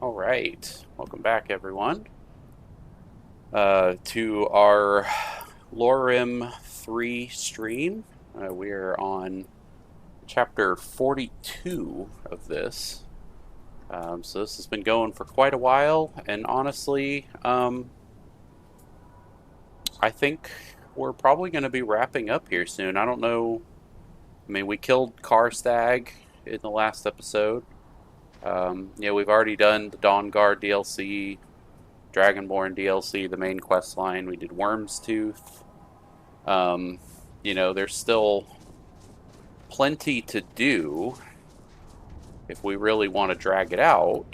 All right, welcome back, everyone, to our LoreRim 3 stream. We're on chapter 42 of this. So this has been going for quite a while, and honestly, I think we're probably going to be wrapping up here soon. I don't know. I mean, we killed Karstag in the last episode. We've already done the Dawn Guard DLC, Dragonborn DLC, the main quest line. We did Worm's Tooth. There's still plenty to do if we really want to drag it out.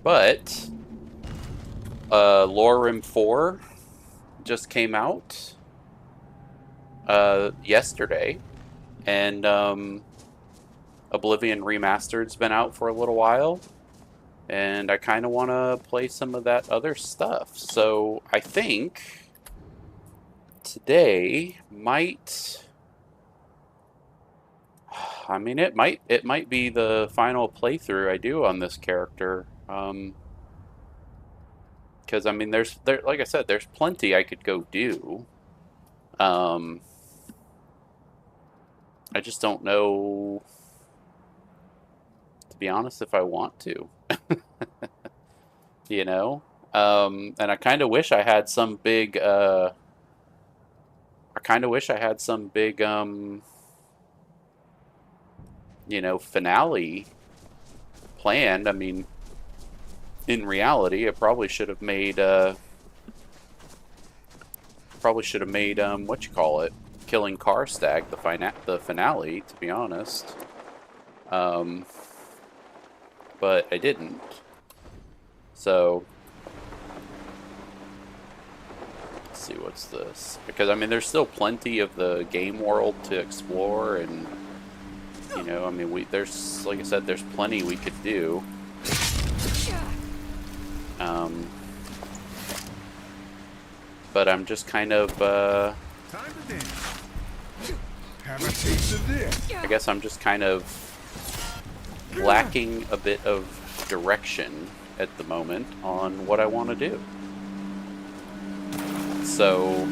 But LoreRim 4 just came out yesterday, and Oblivion Remastered's been out for a little while, and I kind of want to play some of that other stuff. So I think today might, I mean, it might be the final playthrough I do on this character. Because I mean, like I said, there's plenty I could go do. I just don't know, to be honest, if I want to. And I kind of wish I had some big finale planned. I mean, in reality, I probably should have made what you call it, killing Karstag the finale, to be honest. But I didn't. So let's see, what's this? Because I mean, there's still plenty of the game world to explore, and I mean, there's, like I said, there's plenty we could do. But I'm just kind of I guess I'm just kind of lacking a bit of direction at the moment on what I want to do. So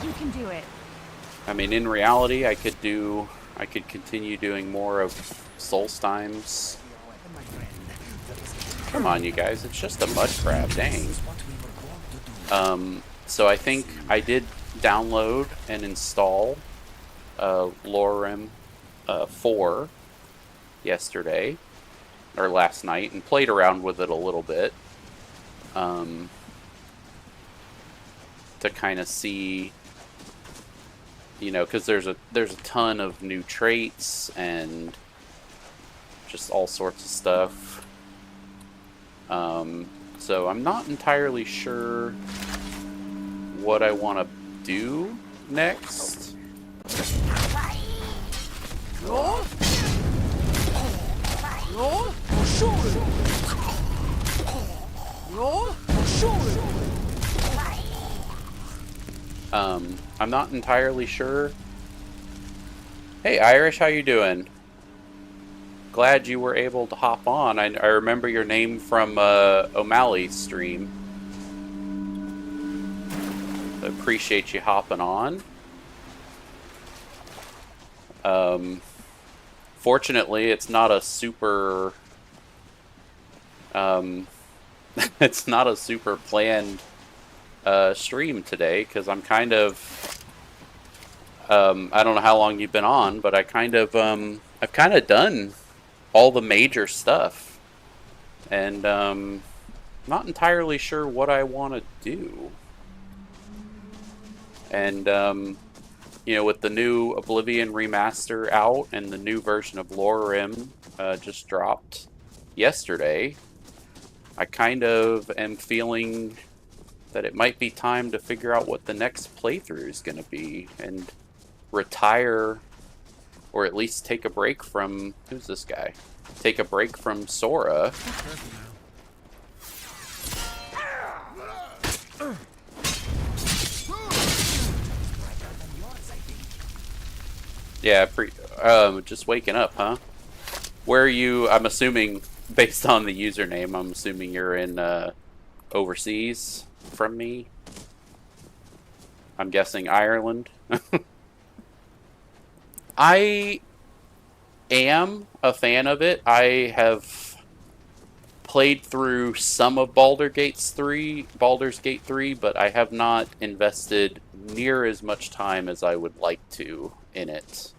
you can do it. I mean, in reality, I could continue doing more of Solsthiem's. Come on, you guys, it's just a mud crab, dang. So I think I did download and install LoreRim 4 yesterday, or last night, and played around with it a little bit to kind of see, because there's a ton of new traits and just all sorts of stuff. So I'm not entirely sure what I want to do next. I'm not entirely sure. Hey Irish, how you doing? Glad you were able to hop on. I remember your name from O'Malley's stream. Appreciate you hopping on. Fortunately, it's not a super it's not a super planned stream today, because I'm kind of I don't know how long you've been on, but I've kind of done all the major stuff, and not entirely sure what I want to do. And with the new Oblivion remaster out and the new version of LoreRim just dropped yesterday, I kind of am feeling that it might be time to figure out what the next playthrough is going to be and retire, or at least take a break from, who's this guy? Take a break from Tsora. Yeah, just waking up, huh? Where are you? I'm assuming, based on the username, I'm assuming you're in overseas from me. I'm guessing Ireland. I am a fan of it. I have played through some of Baldur's Gate 3, but I have not invested near as much time as I would like to in it.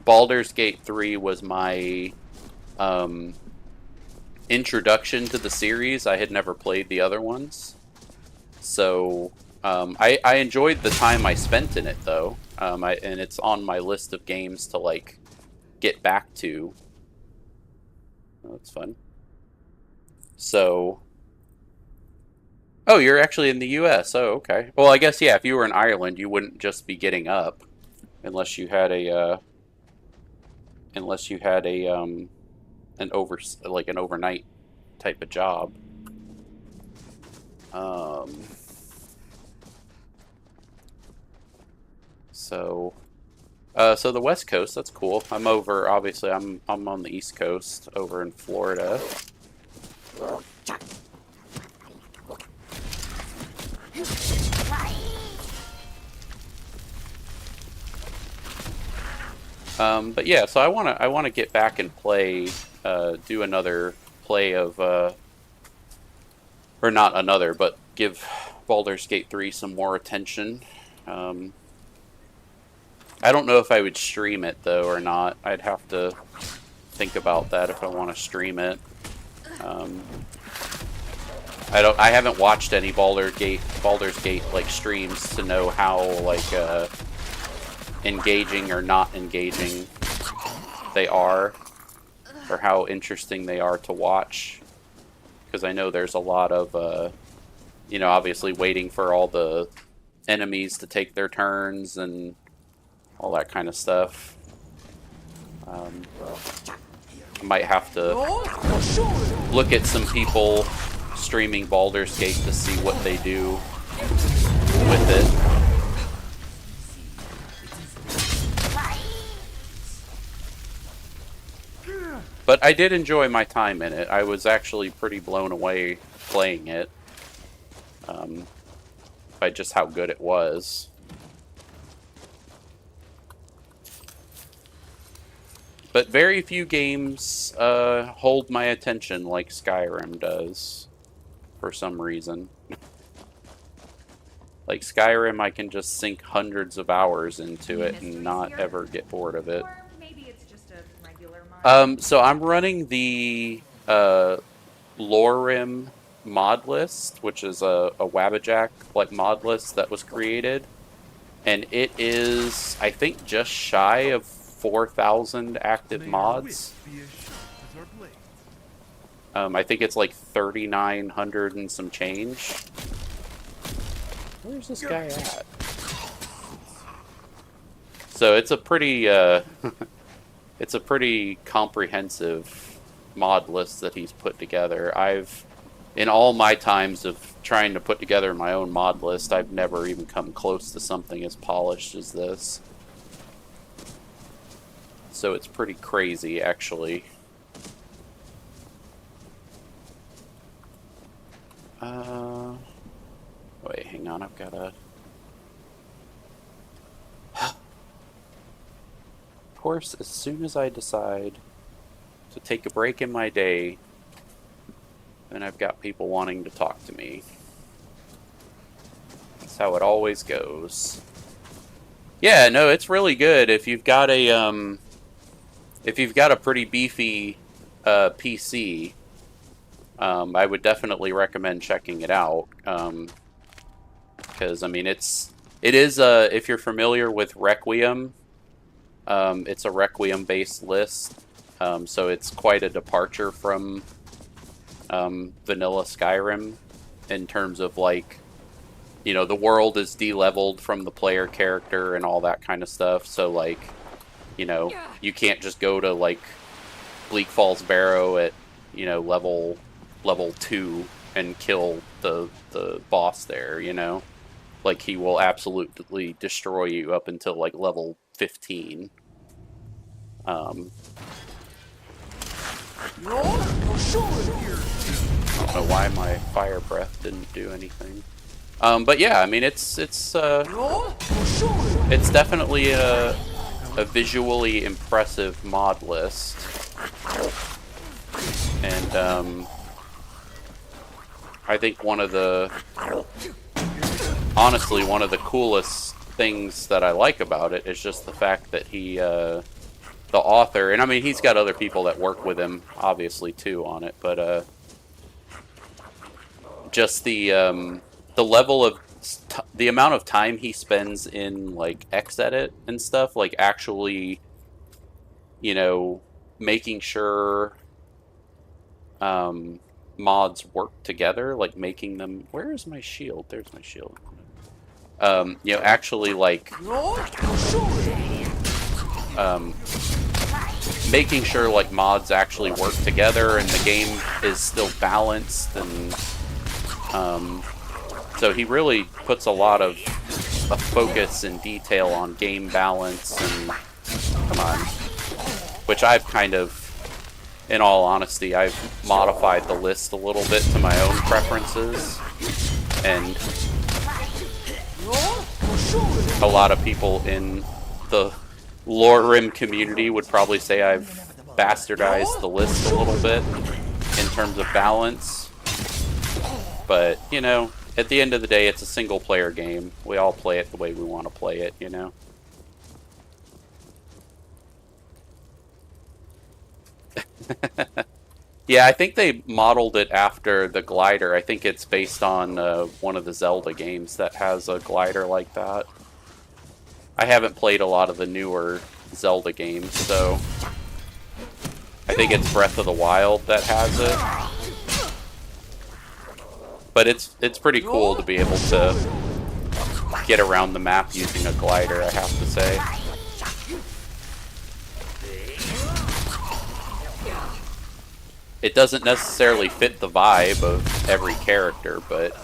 Baldur's Gate 3 was my introduction to the series. I had never played the other ones. So I enjoyed the time I spent in it, though. And it's on my list of games to, like, get back to. Oh, that's fun. So... Oh, you're actually in the US. Oh, okay. Well, I guess, yeah, if you were in Ireland, you wouldn't just be getting up. Unless you had a, an overnight type of job. So the West Coast, that's cool. I'm over, obviously, I'm on the East Coast, over in Florida. But yeah, so I wanna get back and play, do another play of, or not another, but give Baldur's Gate 3 some more attention. I don't know if I would stream it though or not. I'd have to think about that if I want to stream it. I haven't watched any Baldur's Gate like streams to know how like engaging or not engaging they are, or how interesting they are to watch. Because I know there's a lot of you know, obviously waiting for all the enemies to take their turns and all that kind of stuff. I might have to look at some people streaming Baldur's Gate to see what they do with it. But I did enjoy my time in it. I was actually pretty blown away playing it. By just how good it was. But very few games hold my attention like Skyrim does, for some reason. Like Skyrim, I can just sink hundreds of hours into it and not ever get bored of it. Or maybe it's just a regular mod. So I'm running the LoreRim mod list, which is a Wabbajack like mod list that was created, and it is, I think, just shy of 4,000 active mods. I think it's like 3,900 and some change. Where's this guy at? So it's a pretty it's a pretty comprehensive mod list that he's put together. In all my times of trying to put together my own mod list, I've never even come close to something as polished as this. So it's pretty crazy, actually. Wait, hang on, I've got a... Of course, as soon as I decide to take a break in my day, then I've got people wanting to talk to me. That's how it always goes. Yeah, no, it's really good. If you've got a pretty beefy PC, I would definitely recommend checking it out. Because I mean, it is if you're familiar with Requiem, it's a Requiem-based list, so it's quite a departure from vanilla Skyrim. in terms of like, you know, the world is de-leveled from the player character and all that kind of stuff. So like, you know, you can't just go to like Bleak Falls Barrow at, you know, level 2 and kill the boss there, you know? Like, he will absolutely destroy you up until like level 15. I don't know why my fire breath didn't do anything. But yeah, I mean, it's definitely a visually impressive mod list, and I think honestly, one of the coolest things that I like about it is just the fact that he, the author, and I mean, he's got other people that work with him, obviously, too, on it, but just the level of the amount of time he spends in like Xedit and stuff, like actually, you know, making sure mods work together, like making them. Where is my shield? There's my shield. You know, actually like making sure like mods actually work together and the game is still balanced, and so he really puts a lot of focus and detail on game balance and, come on, which I've kind of, in all honesty, I've modified the list a little bit to my own preferences, and a lot of people in the LoreRim community would probably say I've bastardized the list a little bit in terms of balance, but, you know, at the end of the day, it's a single-player game. We all play it the way we want to play it, you know? Yeah, I think they modeled it after the glider. I think it's based on one of the Zelda games that has a glider like that. I haven't played a lot of the newer Zelda games, so I think it's Breath of the Wild that has it. But it's pretty cool to be able to get around the map using a glider, I have to say. It doesn't necessarily fit the vibe of every character, but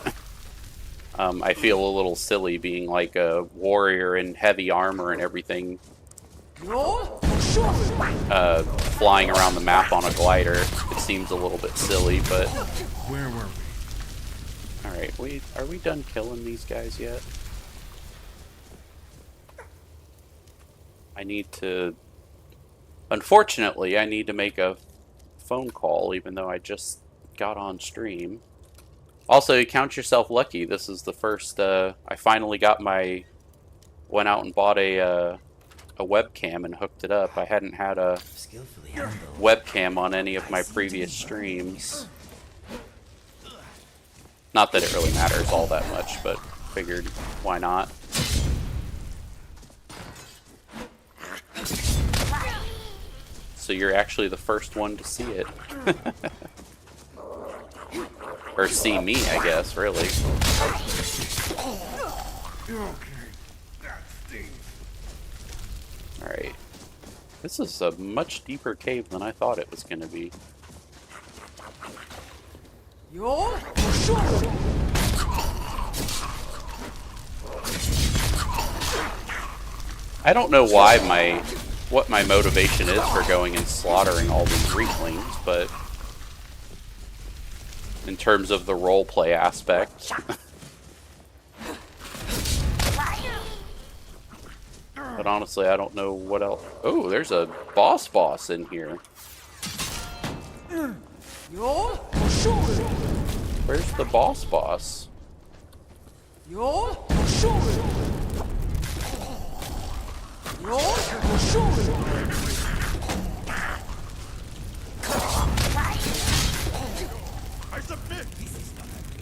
I feel a little silly being like a warrior in heavy armor and everything, flying around the map on a glider. It seems a little bit silly, but... Where were we? Alright, are we done killing these guys yet? I need to... Unfortunately, I need to make a phone call, even though I just got on stream. Also, count yourself lucky. This is the first, I finally got went out and bought a webcam and hooked it up. I hadn't had a webcam on any of my previous streams. Not that it really matters all that much, but figured, why not? So you're actually the first one to see it. Or see me, I guess, really. Alright. This is a much deeper cave than I thought it was going to be. I don't know why what my motivation is for going and slaughtering all these Reeklings, but in terms of the roleplay aspect. But honestly, I don't know what else. Oh, there's a boss in here. Where's the boss?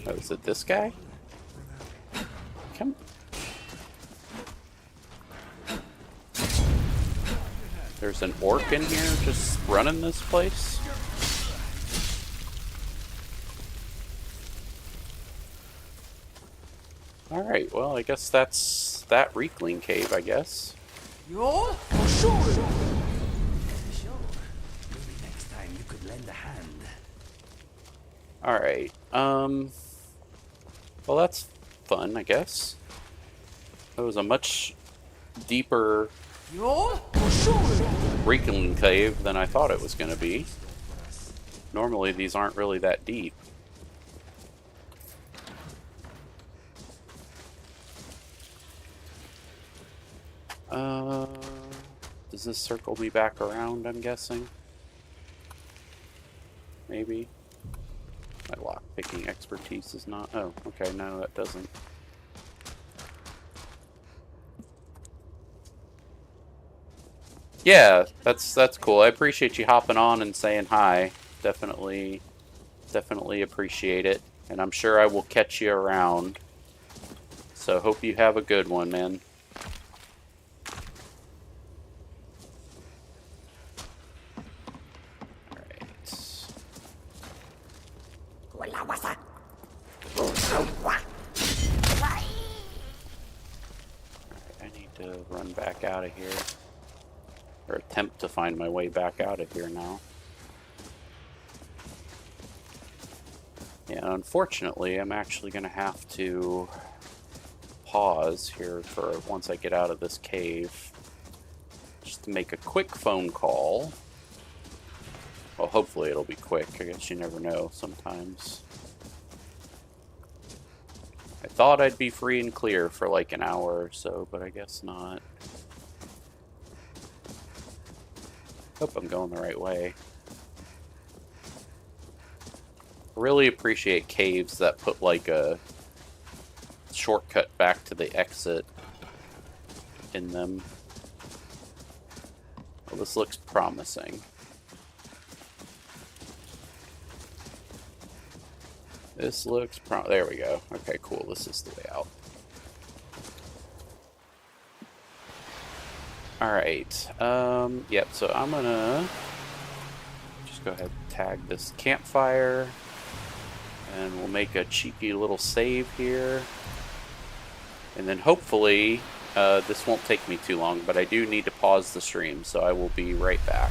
Oh, is it this guy? Come. There's an orc in here just running this place. Alright, well, I guess that's that Reekling Cave, I guess. Yo, for sure. Sure. Maybe next time you could lend a hand. Alright, well, that's fun, I guess. That was a much deeper Yo, for sure. Reekling Cave than I thought it was going to be. Normally, these aren't really that deep. Uh, does this circle me back around, I'm guessing? Maybe. My lock-picking expertise is not... Oh, okay, no, that doesn't. Yeah, that's cool. I appreciate you hopping on and saying hi. Definitely appreciate it. And I'm sure I will catch you around. So hope you have a good one, man. Alright. I need to run back out of here. Or attempt to find my way back out of here now. Yeah, unfortunately, I'm actually going to have to pause here for once I get out of this cave. Just to make a quick phone call. Well, hopefully it'll be quick. I guess you never know sometimes. I thought I'd be free and clear for like an hour or so, but I guess not. Hope I'm going the right way. I really appreciate caves that put like a shortcut back to the exit in them. Well, this looks promising. This looks there we go. Okay, cool. This is the way out. Alright. Yep, so I'm gonna just go ahead and tag this campfire. And we'll make a cheeky little save here. And then hopefully, this won't take me too long, but I do need to pause the stream, so I will be right back.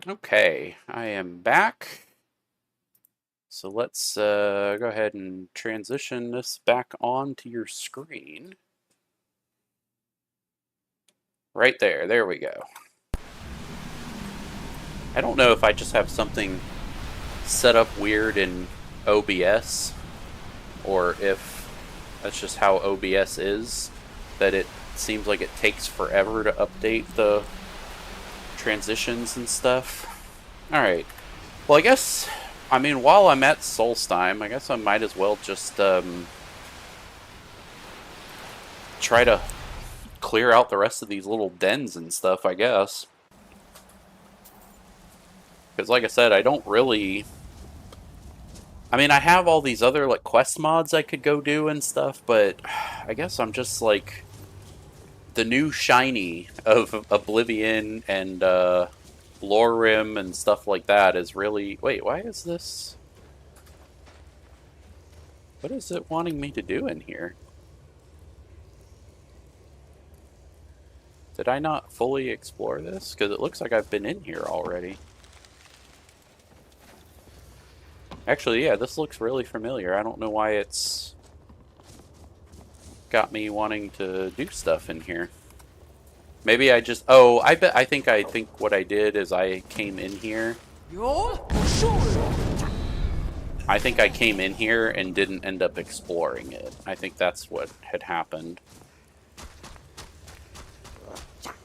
Okay, I am back. So let's go ahead and transition this back onto your screen. Right there, there we go. I don't know if I just have something set up weird in OBS, or if that's just how OBS is, that it seems like it takes forever to update the transitions and stuff. Alright, well I guess, I mean, while I'm at Solsthiem, I guess I might as well just try to clear out the rest of these little dens and stuff, I guess. Because like I said, I don't really... I mean, I have all these other like quest mods I could go do and stuff, but I guess I'm just like the new shiny of Oblivion and LoreRim and stuff like that is really... Wait, why is this... What is it wanting me to do in here? Did I not fully explore this? Because it looks like I've been in here already. Actually, yeah, this looks really familiar. I don't know why it's got me wanting to do stuff in here. Maybe I just... Oh, I think what I did is I came in here. I think I came in here and didn't end up exploring it. I think that's what had happened.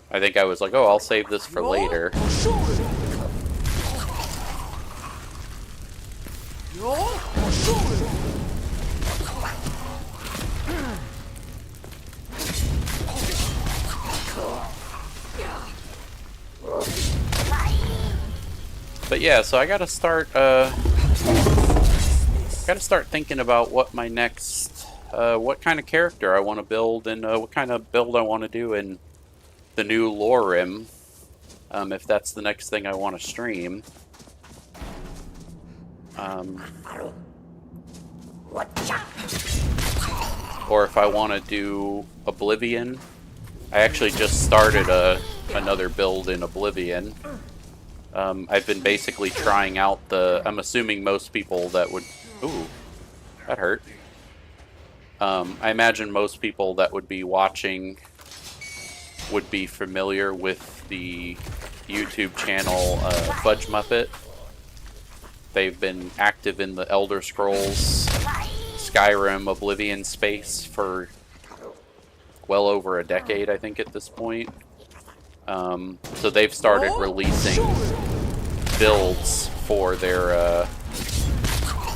I think I was like, oh, I'll save this for later. But yeah, so I gotta start thinking about what my next what kind of character I want to build, and what kind of build I want to do in the new LoreRim, if that's the next thing I want to stream. Or if I want to do Oblivion. I actually just started another build in Oblivion. I've been basically trying out the... I'm assuming most people that would... Ooh, that hurt. I imagine most people that would be watching would be familiar with the YouTube channel Fudge Muppet. They've been active in the Elder Scrolls, Skyrim, Oblivion space for well over a decade, I think, at this point. So they've started releasing builds for their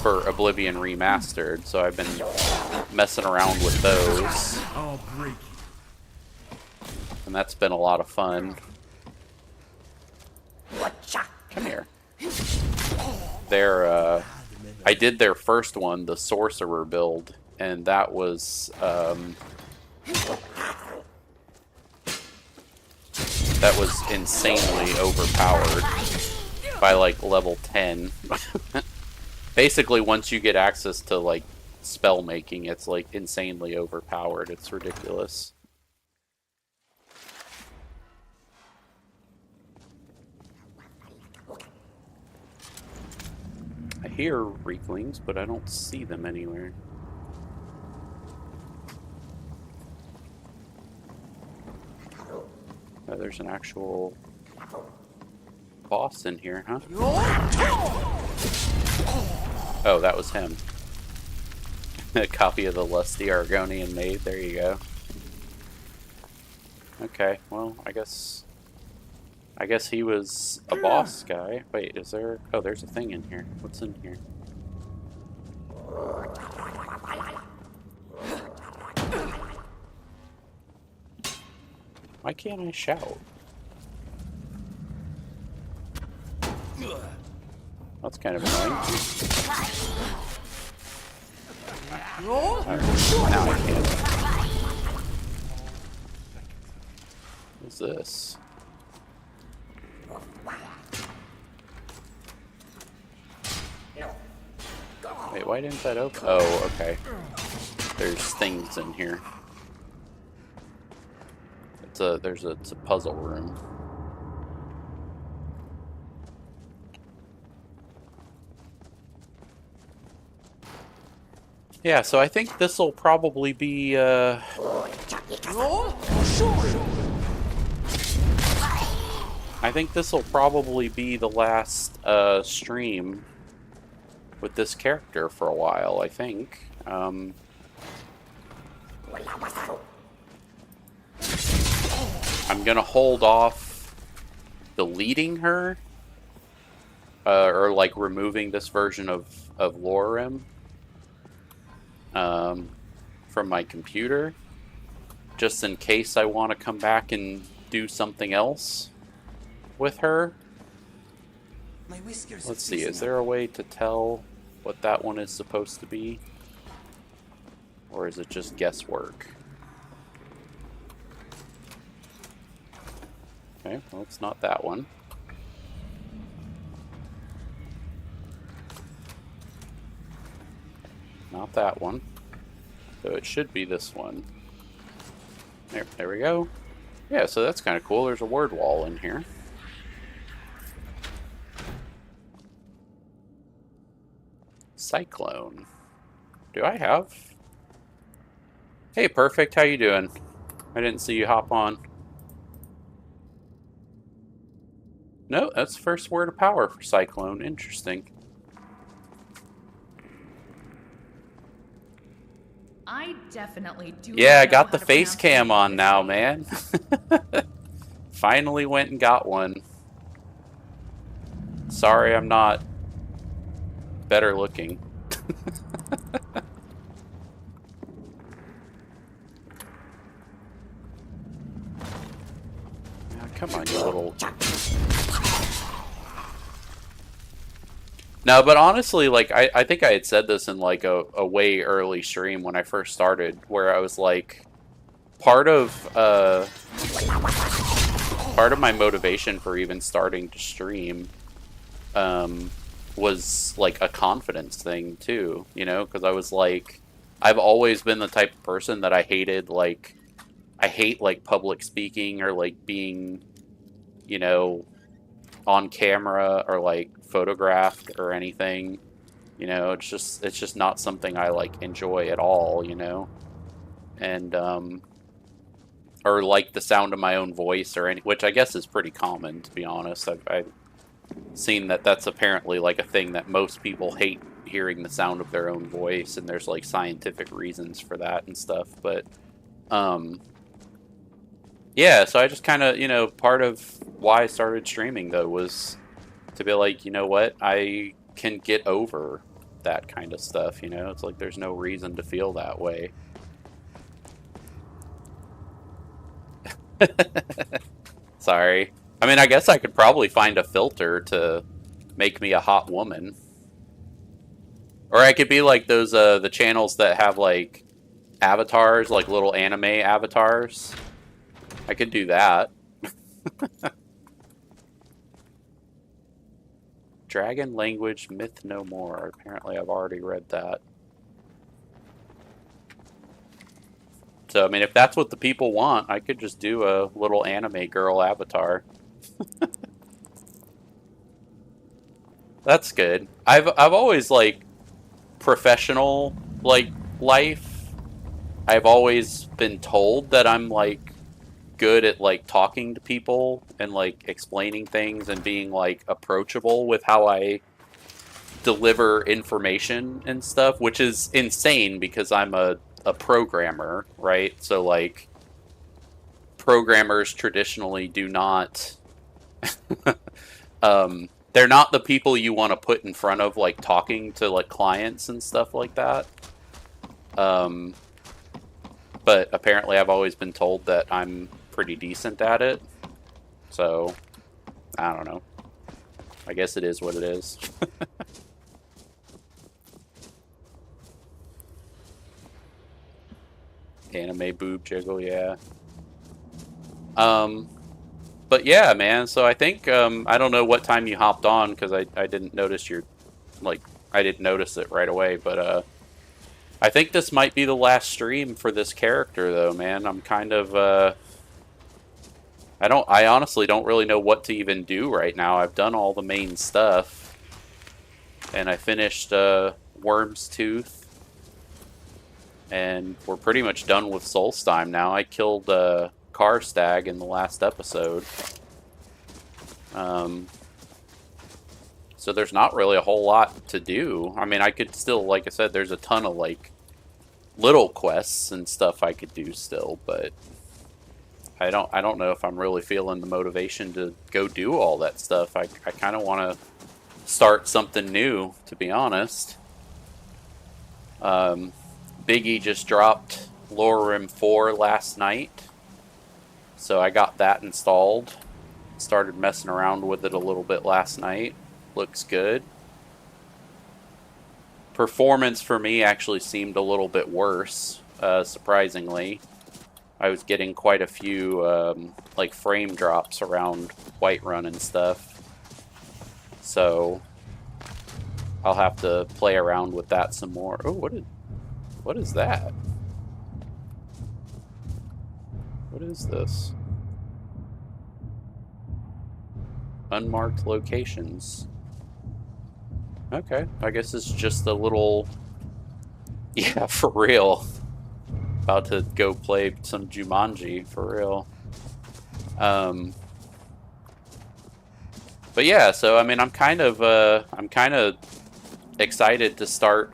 for Oblivion Remastered. So I've been messing around with those, and that's been a lot of fun. Come here. I did their first one, the Sorcerer build, and that was insanely overpowered by like level 10. Basically, once you get access to like spell making, it's like insanely overpowered. It's ridiculous. I hear Reeklings, but I don't see them anywhere. Oh, there's an actual boss in here, huh? Oh, that was him. A copy of the lusty Argonian maid. There you go. Okay, well, I guess he was a boss guy. Wait, is there... Oh, there's a thing in here. What's in here? Why can't I shout? That's kind of annoying. Right, now I can't. What's this? Wait, why didn't that open? Oh, okay. There's things in here. It's a puzzle room. Yeah, so I think this will probably be, I think this will probably be the last, stream with this character for a while, I think. I'm gonna hold off deleting her, or like removing this version of LoreRim from my computer, just in case I want to come back and do something else with her. My whiskers Let's see, is there a way to tell what that one is supposed to be? Or is it just guesswork? Okay, well, it's not that one. Not that one. So it should be this one. There we go. Yeah, so that's kind of cool. There's a word wall in here. Cyclone. Do I have? Hey, Perfect, how you doing? I didn't see you hop on. No, that's the first word of power for Cyclone. Interesting. I definitely do. Yeah, I not know got how the to face pronounce cam the name on of now, this man. Finally went and got one. Sorry, I'm not better looking. Oh, come on, you little... No, but honestly, like, I think I had said this in, like, a way early stream when I first started, where I was like, part of my motivation for even starting to stream was like a confidence thing too, you know, because I was like, I've always been the type of person that I hated, like, I hate like public speaking or like being, you know, on camera or like photographed or anything, you know. It's just not something I like enjoy at all, you know. And or like the sound of my own voice or any, which I guess is pretty common, to be honest. I've seen that that's apparently like a thing that most people hate, hearing the sound of their own voice, and there's like scientific reasons for that and stuff. But yeah, so I just kind of, you know, part of why I started streaming though was to be like, you know what, I can get over that kind of stuff, you know. It's like there's no reason to feel that way. Sorry. I mean, I guess I could probably find a filter to make me a hot woman. Or I could be like those, the channels that have, like, avatars, like little anime avatars. I could do that. Dragon language, myth no more. Apparently I've already read that. So, I mean, if that's what the people want, I could just do a little anime girl avatar. That's good. I've always, like, professional, like, life, I've always been told that I'm, like, good at, like, talking to people and, like, explaining things and being, like, approachable with how I deliver information and stuff, which is insane because I'm a programmer, right? So, like, programmers traditionally do not they're not the people you want to put in front of, like, talking to, like, clients and stuff like that. But apparently I've always been told that I'm pretty decent at it. So, I don't know. I guess it is what it is. Anime boob jiggle, yeah. But yeah, man, so I think, I don't know what time you hopped on, because I didn't notice your, like, I didn't notice it right away, but, I think this might be the last stream for this character, though, man. I'm kind of, I honestly don't really know what to even do right now. I've done all the main stuff, and I finished, Worm's Tooth. and we're pretty much done with Solsthiem now. I killed Car Stag in the last episode. So there's not really a whole lot to do. I mean, I could still, like I said, there's a ton of like little quests and stuff I could do still, but I don't know if I'm really feeling the motivation to go do all that stuff. I kind of want to start something new, to be honest. Biggie just dropped LoreRim 4 last night, so I got that installed. Started messing around with it a little bit last night. Looks good. Performance for me actually seemed a little bit worse, surprisingly. I was getting quite a few like frame drops around Whiterun and stuff. So I'll have to play around with that some more. Oh, what is that? What is this? Unmarked locations. Okay, I guess it's just a little... Yeah, for real. About to go play some Jumanji, for real. But yeah, so I mean, I'm kind of excited to start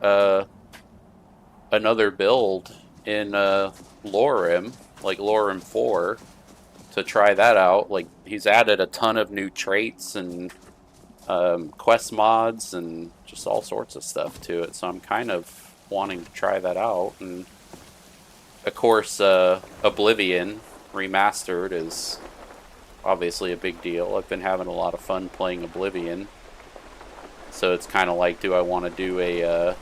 another build in LoreRim, like LoreRim 4, to try that out. Like, he's added a ton of new traits and quest mods and just all sorts of stuff to it, so I'm kind of wanting to try that out. And of course, Oblivion Remastered is obviously a big deal. I've been having a lot of fun playing Oblivion, so it's kind of like, do I want to do a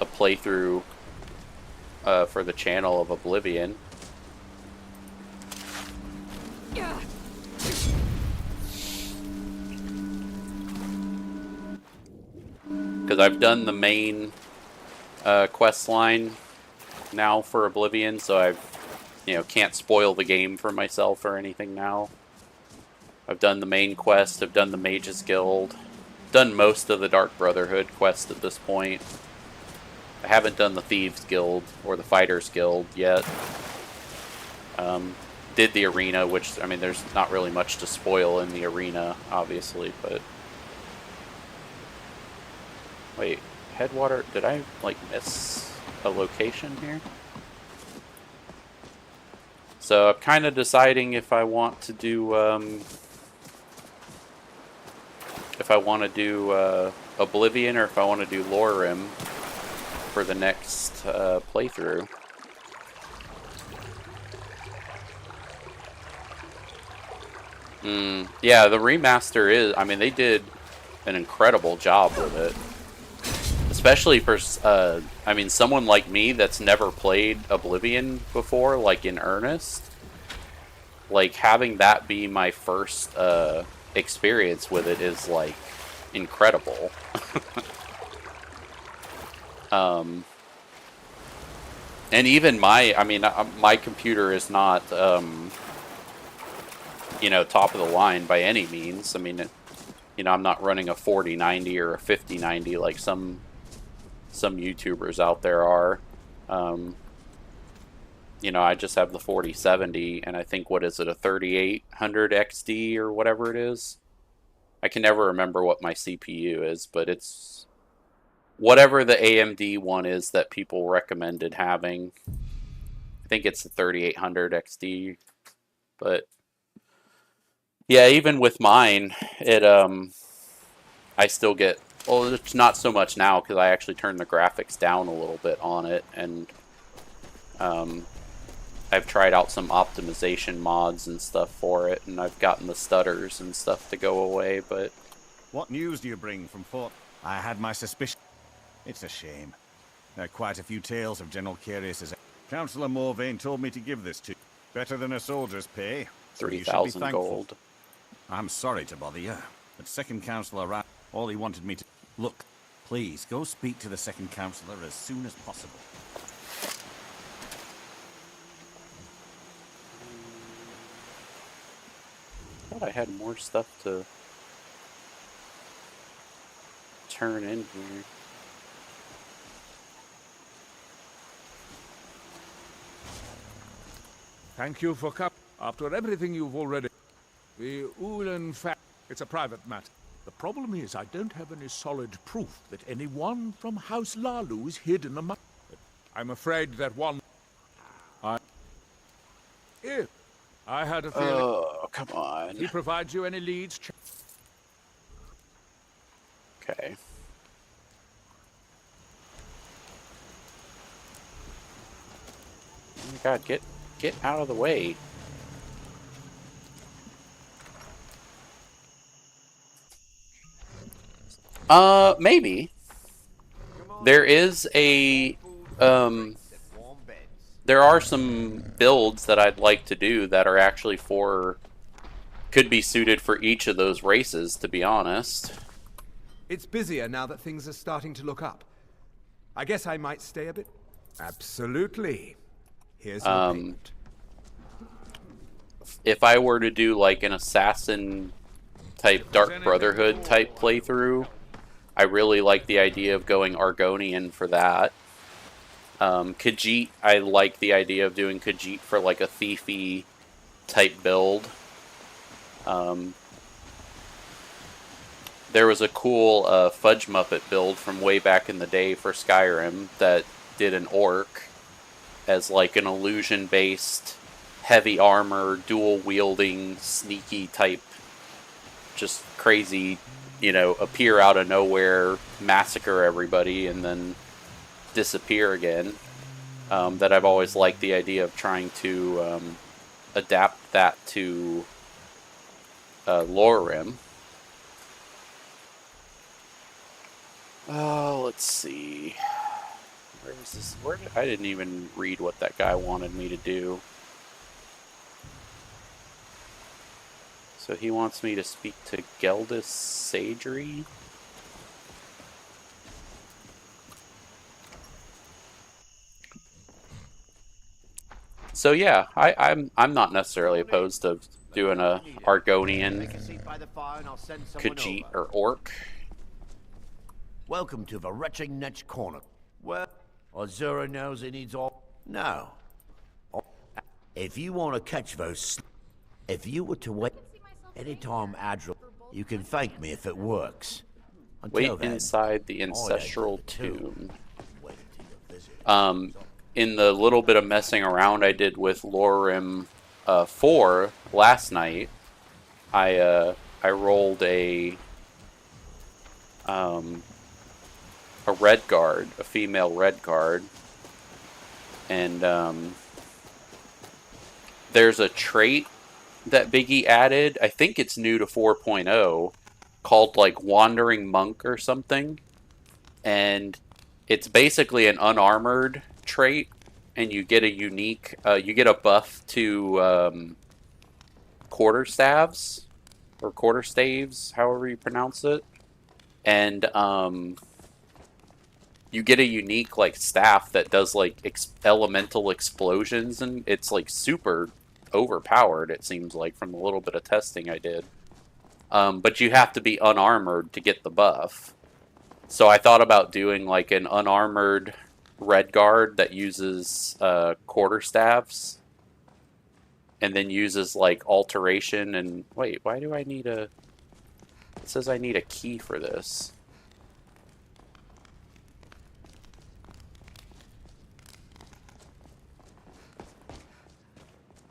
playthrough for the channel of Oblivion? Because I've done the main quest line now for Oblivion, so I've, can't spoil the game for myself or anything now. I've done the main quest, I've done the Mages Guild, done most of the Dark Brotherhood quest at this point. I haven't done the Thieves Guild or the Fighters Guild yet. Did the arena, which, I mean, there's not really much to spoil in the arena, obviously, but... Wait, Headwater, did I, like, miss a location here? So I'm kind of deciding if I want to do, Oblivion, or if I want to do LoreRim for the next playthrough. Yeah, the remaster is, I mean, they did an incredible job with it. Especially for, I mean, someone like me that's never played Oblivion before, like in earnest. Like, having that be my first experience with it is, like, incredible. And even my computer is not, top of the line by any means. I mean, I'm not running a 4090 or a 5090 like some YouTubers out there are. I just have the 4070, and I think, what is it, a 3800 XD or whatever it is? I can never remember what my CPU is, but it's whatever the AMD one is that people recommended having. I think it's the 3800 XD, but yeah, even with mine, it I still get, well, it's not so much now because I actually turned the graphics down a little bit on it, and I've tried out some optimization mods and stuff for it, and I've gotten the stutters and stuff to go away, but... What news do you bring from Fort? I had my suspicion. It's a shame. There are quite a few tales of General Curious. Councillor Morvain told me to give this to you. Better than a soldier's pay. So 3,000 gold. I'm sorry to bother you, but second councillor ran. All he wanted me to... Look, please, go speak to the second councillor as soon as possible. I thought I had more stuff to turn in here. Thank you for coming. After everything you've already... The Ulan fact... It's a private matter. The problem is I don't have any solid proof that anyone from House Lalu is hidden among... I'm afraid that one... If I had a feeling... Oh, come on. He provides you any leads... Okay. Oh my god, get out of the way. Maybe. There is a, there are some builds that I'd like to do that are actually could be suited for each of those races, to be honest. It's busier now that things are starting to look up. I guess I might stay a bit. Absolutely. Here's your payment. If I were to do like an assassin type Dark Brotherhood type playthrough, I really like the idea of going Argonian for that. Khajiit, I like the idea of doing Khajiit for like a thiefy type build. There was a cool Fudge Muppet build from way back in the day for Skyrim that did an orc as like an illusion-based, heavy armor, dual-wielding, sneaky type, just crazy, you know, appear out of nowhere, massacre everybody, and then disappear again. That I've always liked the idea of trying to adapt that to LoreRim. Oh, let's see. Where is this? I didn't even read what that guy wanted me to do. So he wants me to speak to Geldis Sagery. So yeah, I'm not necessarily opposed to doing a Argonian, Khajiit, or Orc. Welcome to the wretched next corner. Well, Azura knows he needs all... No. If you want to catch those... If you were to wait anytime Adral... You can thank me if it works. Wait inside the ancestral tomb. In the little bit of messing around I did with LoreRim 4 last night, I rolled a red guard, a female red guard, and there's a trait that Biggie added. I think it's new to 4.0, called like Wandering Monk or something, and it's basically an unarmored trait, and you get a unique, you get a buff to quarterstaves, or quarterstaves, however you pronounce it, and you get a unique like staff that does like elemental explosions, and it's like super overpowered, it seems like, from the little bit of testing I did. But you have to be unarmored to get the buff. So I thought about doing like an unarmored red guard that uses quarterstaves, and then uses like alteration and... Wait, why do I need a... It says I need a key for this.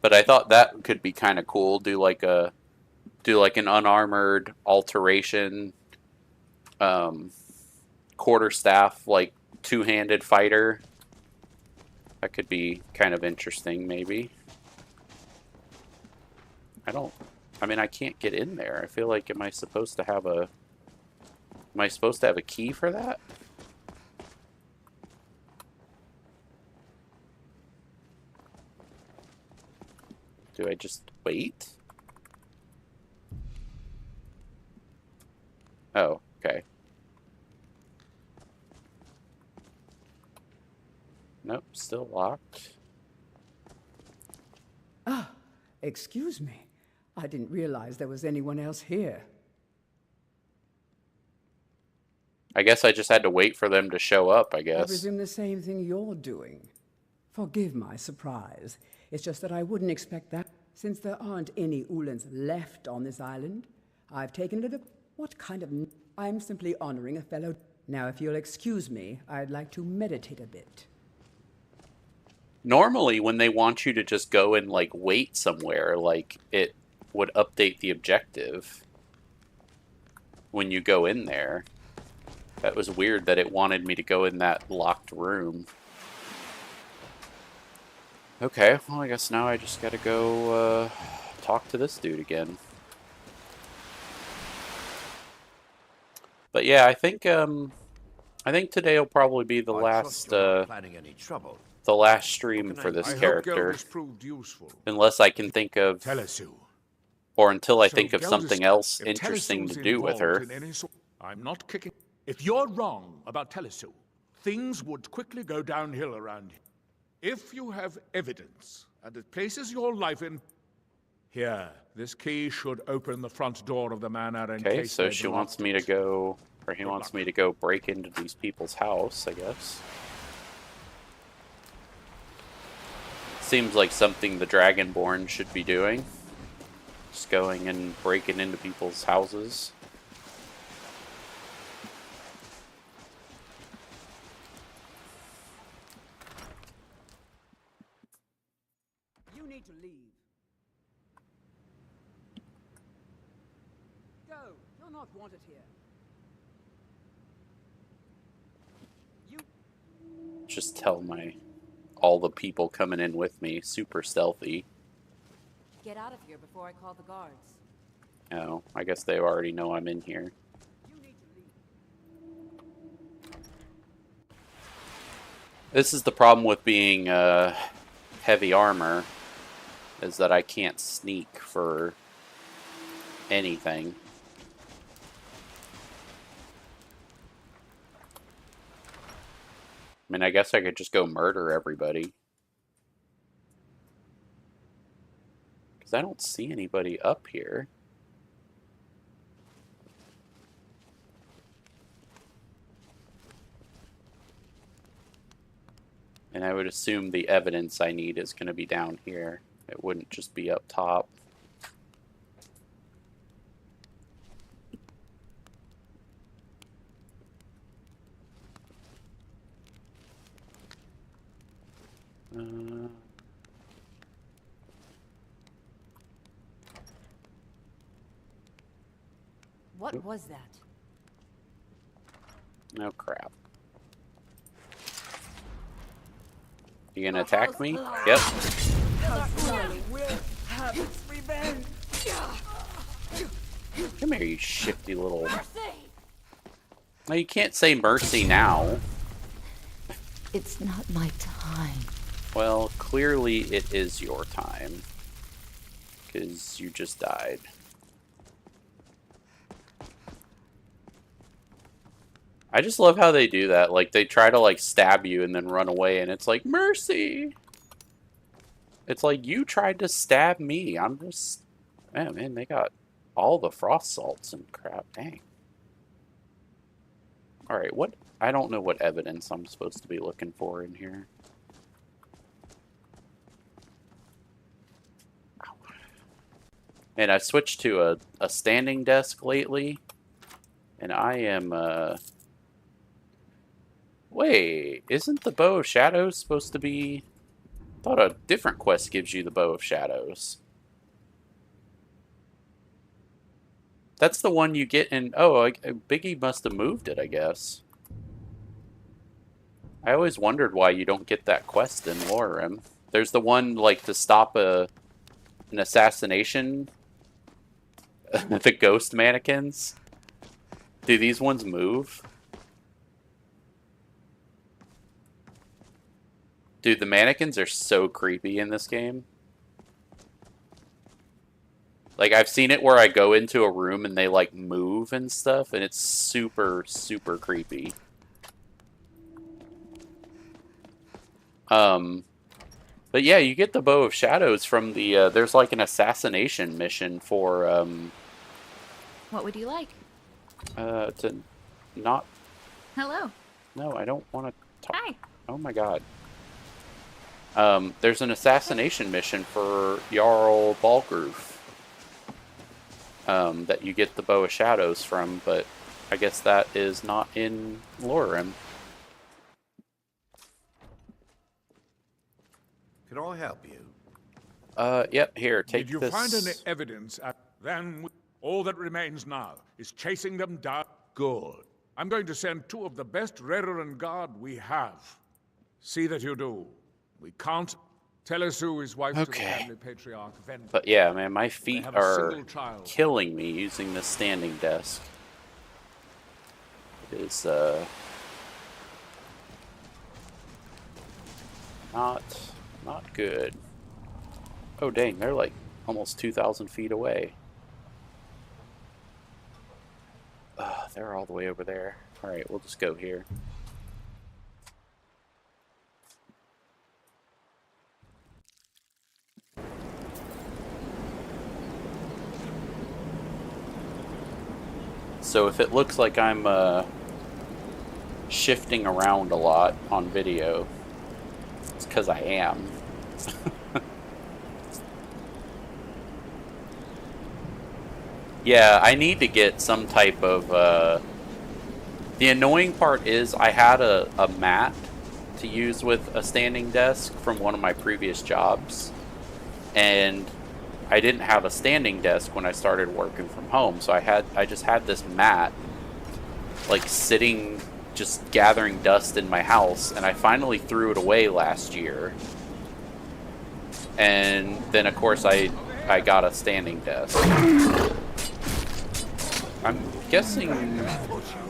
But I thought that could be kind of cool. Do like an unarmored alteration, quarterstaff, like two-handed fighter. That could be kind of interesting, maybe. I mean, I can't get in there. I feel like, am I supposed to have a key for that? Do I just wait? Oh, okay. Nope, still locked. Ah, excuse me. I didn't realize there was anyone else here. I guess I just had to wait for them to show up, I I guess. presume the same thing you're doing. Forgive my surprise. It's just that I wouldn't expect that. Since there aren't any Ulans left on this island, I've taken it. What kind of... I'm simply honoring a fellow... Now, if you'll excuse me, I'd like to meditate a bit. Normally, when they want you to just go and, like, wait somewhere, like, it would update the objective when you go in there. That was weird that it wanted me to go in that locked room. Okay, well, I guess now I just gotta go, talk to this dude again. But yeah, I think today will probably be the last, planning any trouble. the last stream for this character. Proved useful. Unless I can think of, Telesu. or until I So think of Geldis- something else if interesting Telesu's to do with her. involved in any I'm not kicking. If you're wrong about Telesu, things would quickly go downhill around here. If you have evidence, and it places your life in... Here, this key should open the front door of the manor in Okay, case so they've she wants locked me to it. go, or he wants me to go break into these people's house, I guess. Seems like something the Dragonborn should be doing. Just going and breaking into people's houses. You need to leave. Go. You're not wanted here. Just tell all the people coming in with me, super stealthy. Get out of here before I call the guards. Oh, I guess they already know I'm in here. This is the problem with being heavy armor, is that I can't sneak for anything. I mean, I guess I could just go murder everybody. Because I don't see anybody up here. And I would assume the evidence I need is going to be down here. It wouldn't just be up top. What was that? Oh, crap. You gonna attack me? Yep. Come here, you shifty little... No, you can't say mercy now. It's not my time. Well, clearly it is your time. Because you just died. I just love how they do that. Like, they try to, like, stab you and then run away, and it's like, mercy! It's like, you tried to stab me. I'm just... Man, they got all the frost salts and crap. Dang. Alright, what... I don't know what evidence I'm supposed to be looking for in here. Ow. And I've switched to a standing desk lately, and I am, Wait, isn't the Bow of Shadows supposed to be... I thought a different quest gives you the Bow of Shadows. That's the one you get in... Oh, Biggie must have moved it, I guess. I always wondered why you don't get that quest in LoreRim. There's the one, like, to stop an assassination. The ghost mannequins. Do these ones move? Dude, the mannequins are so creepy in this game. Like, I've seen it where I go into a room and they, like, move and stuff, and it's super, super creepy. But yeah, you get the Bow of Shadows from the, there's like an assassination mission for, What would you like? to not, Hello. no, I don't want to talk. Hi. Oh my god. There's an assassination mission for Jarl Balgroof that you get the Bow of Shadows from, but I guess that is not in LoreRim. Can I help you? Yep, here, take Did you this. find any evidence? Then all that remains now is chasing them down. Good. I'm going to send 2 of the best Rerenn guard we have. See that you do. We can't. Telesu is wife to the family patriarch. But yeah, man, my feet have a are single child. killing me using this standing desk. It is, not good. Oh dang, they're like almost 2,000 feet away. They're all the way over there. Alright, we'll just go here. So if it looks like I'm shifting around a lot on video, it's because I am. Yeah, I need to get some type of... The annoying part is I had a mat to use with a standing desk from one of my previous jobs. And I didn't have a standing desk when I started working from home, so I just had this mat like sitting, just gathering dust in my house, and I finally threw it away last year. And then of course I got a standing desk. I'm guessing...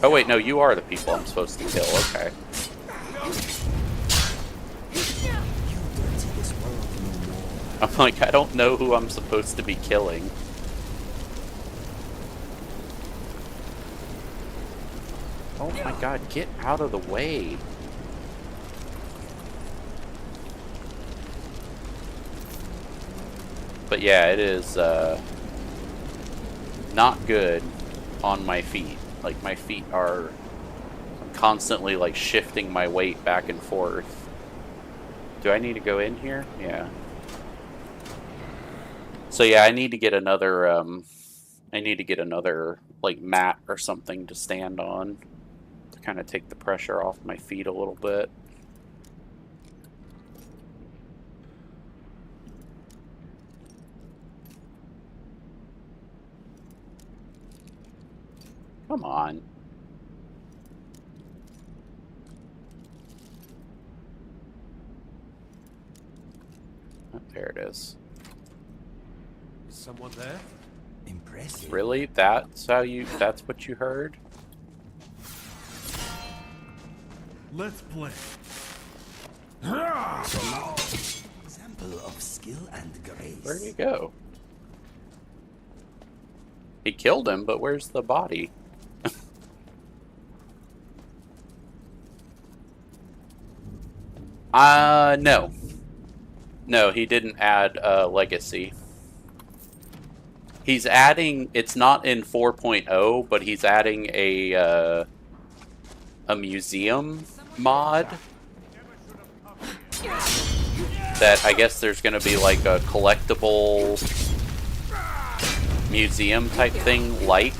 Oh wait, no, you are the people I'm supposed to kill, okay. I'm like, I don't know who I'm supposed to be killing. Oh my god, get out of the way. But yeah, it is not good on my feet. Like, my feet are constantly like shifting my weight back and forth. Do I need to go in here? Yeah. So yeah, I need to get another like mat or something to stand on to kind of take the pressure off my feet a little bit. Come on. Oh, there it is. Is someone there? Impressive. Really? That's what you heard? Let's play. Example of skill and grace. Where'd he go? He killed him, but where's the body? No. No, he didn't add legacy. He's adding, it's not in 4.0, but he's adding a museum mod that I guess there's going to be like a collectible museum type thing like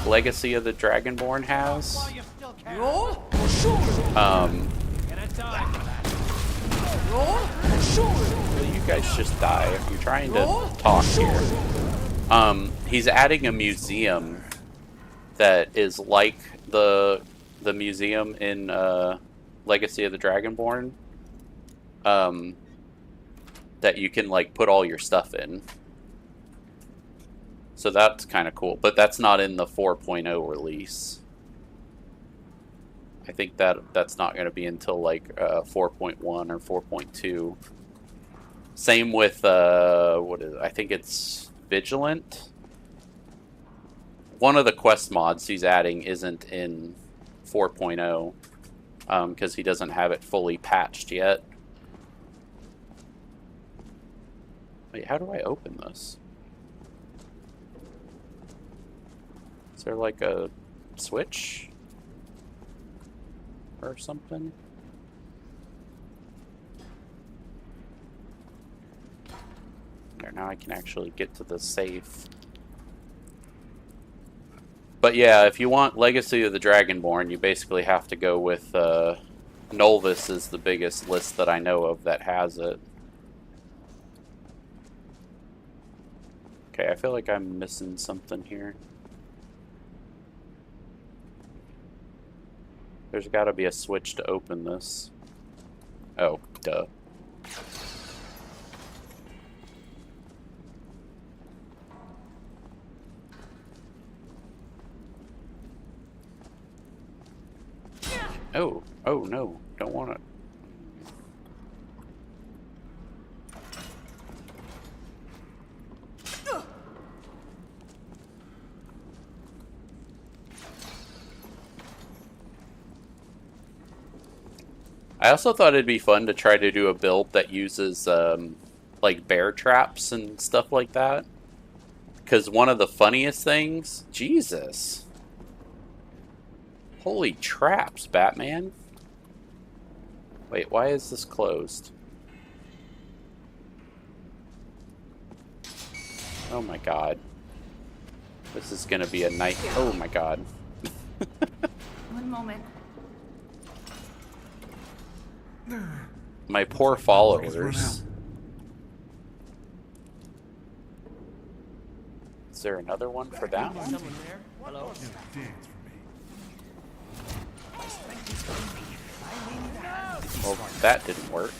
Legacy of the Dragonborn has. Will you guys just die if you're trying to talk here? He's adding a museum that is like the museum in Legacy of the Dragonborn, that you can like put all your stuff in. So that's kind of cool, but that's not in the 4.0 release. I think that's not going to be until like 4.1 or 4.2. Same with what is it? I think it's Vigilant. One of the quest mods he's adding isn't in 4.0 because he doesn't have it fully patched yet. Wait, how do I open this? Is there like a switch or something? now I can actually get to the safe. But yeah, if you want Legacy of the Dragonborn, you basically have to go with Nolvis is the biggest list that I know of that has it. Okay, I feel like I'm missing something here. There's got to be a switch to open this. Oh, duh. Oh no, don't want it. I also thought it'd be fun to try to do a build that uses like bear traps and stuff like that. Because one of the funniest things, Jesus. Holy traps, Batman. Wait, why is this closed? Oh my god. This is gonna be a night. Oh my god. One moment. My poor followers. Is there another one for that one? Hello? Well, that didn't work.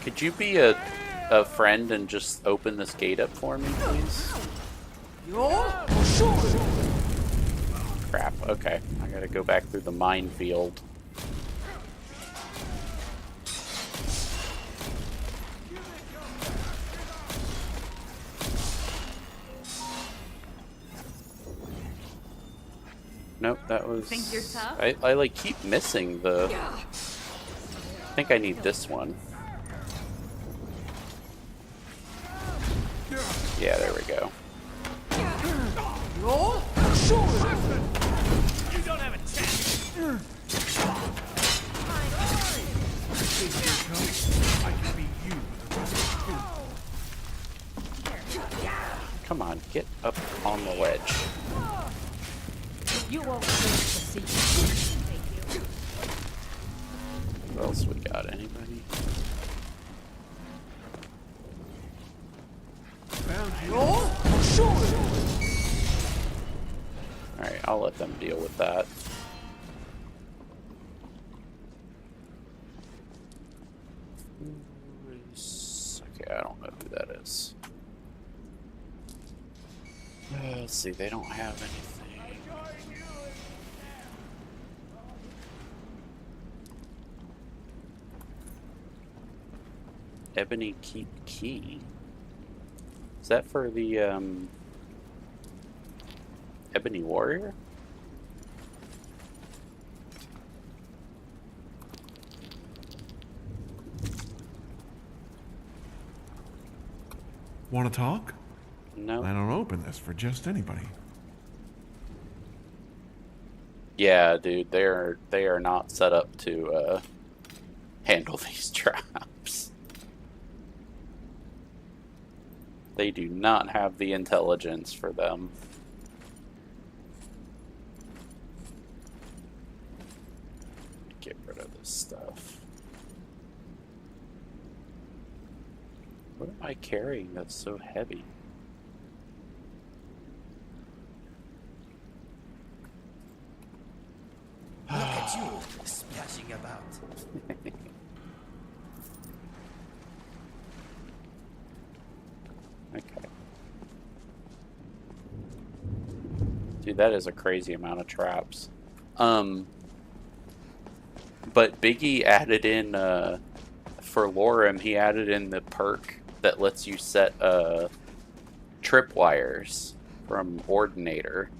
Could you be a friend and just open this gate up for me, please? Crap, okay. I gotta go back through the minefield. Nope, that was... Think you're tough? I like keep missing the... I think I need this one. Yeah, there we go. You don't have a chance. I can be you with a Come on, get up on the ledge. You won't see the secret. What else we got? Anybody? Alright, I'll let them deal with that. Okay, I don't know who that is. Let's see, they don't have anything. Ebony Keep Key. Is that for the Ebony Warrior? Want to talk? No. I don't open this for just anybody. Yeah, dude, they are not set up to handle these traps. They do not have the intelligence for them. Get rid of this stuff. What am I carrying that's so heavy? Look at you, splashing about. Okay. Dude, that is a crazy amount of traps. But Biggie added in, for LoreRim, he added in the perk that lets you set, tripwires from Ordinator.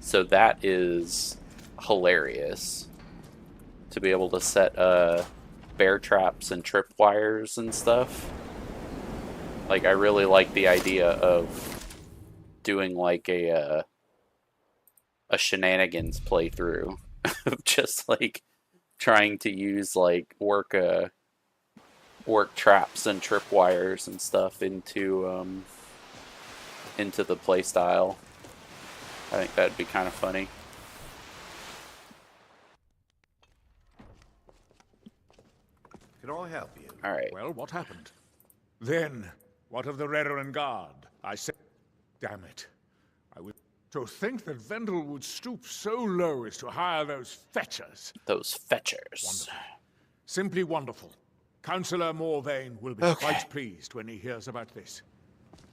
So that is hilarious. To be able to set, bear traps and tripwires and stuff. Like, I really like the idea of doing, like, a shenanigans playthrough. Just, like, trying to use, like, work work traps and tripwires and stuff into the playstyle. I think that'd be kind of funny. Can I help you? All right. Well, what happened? Then, what of the Redoran Guard? I said, damn it. I would to think that Vendel would stoop so low as to hire those fetchers. Those fetchers. Wonderful. Simply wonderful. Councillor Morvain will be quite pleased when he hears about this.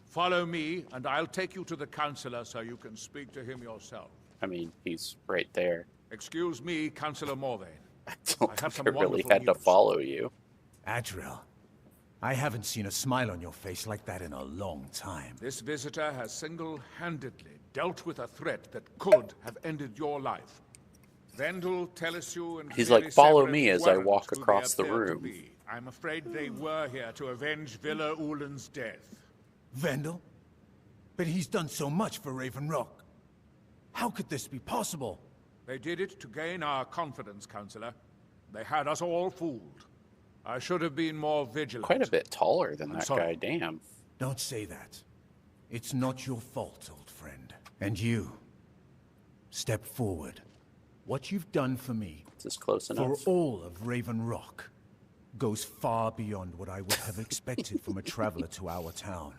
Follow me, and I'll take you to the Councillor so you can speak to him yourself. I mean, he's right there. Excuse me, Councillor Morvain. I don't think I really had to follow you. Adriel, I haven't seen a smile on your face like that in a long time. This visitor has single-handedly dealt with a threat that could have ended your life. Vendel, Telesue, and he's like, follow me as I walk across the room. I'm afraid they were here to avenge Villa Ulen's death. Vendel? But he's done so much for Raven Rock. How could this be possible? They did it to gain our confidence, Councillor. They had us all fooled. I should have been more vigilant. Quite a bit taller than that guy, damn. Don't say that. It's not your fault, old friend. And you, step forward. What you've done for me, is this close enough? For all of Raven Rock, goes far beyond what I would have expected from a traveler to our town.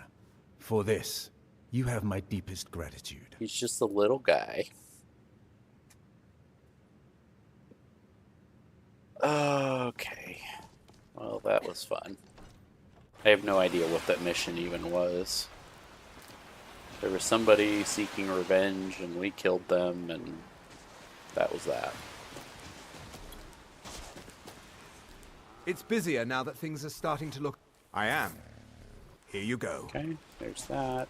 For this, you have my deepest gratitude. He's just a little guy. Okay. Well, that was fun. I have no idea what that mission even was. There was somebody seeking revenge, and we killed them, and that was that. It's busier now that things are starting to look... I am. Here you go. Okay, there's that.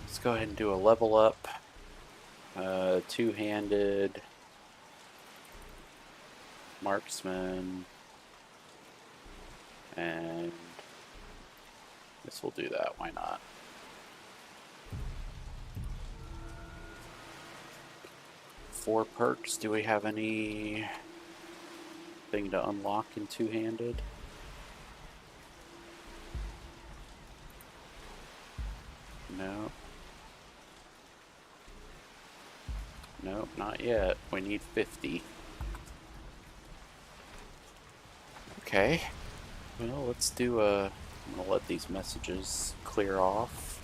Let's go ahead and do a level up. Two-handed. Marksman. And I guess we'll do that, why not? For perks, do we have any thing to unlock in two-handed? No. Nope, not yet. We need 50. Okay. Well, let's do a... I'm gonna let these messages clear off.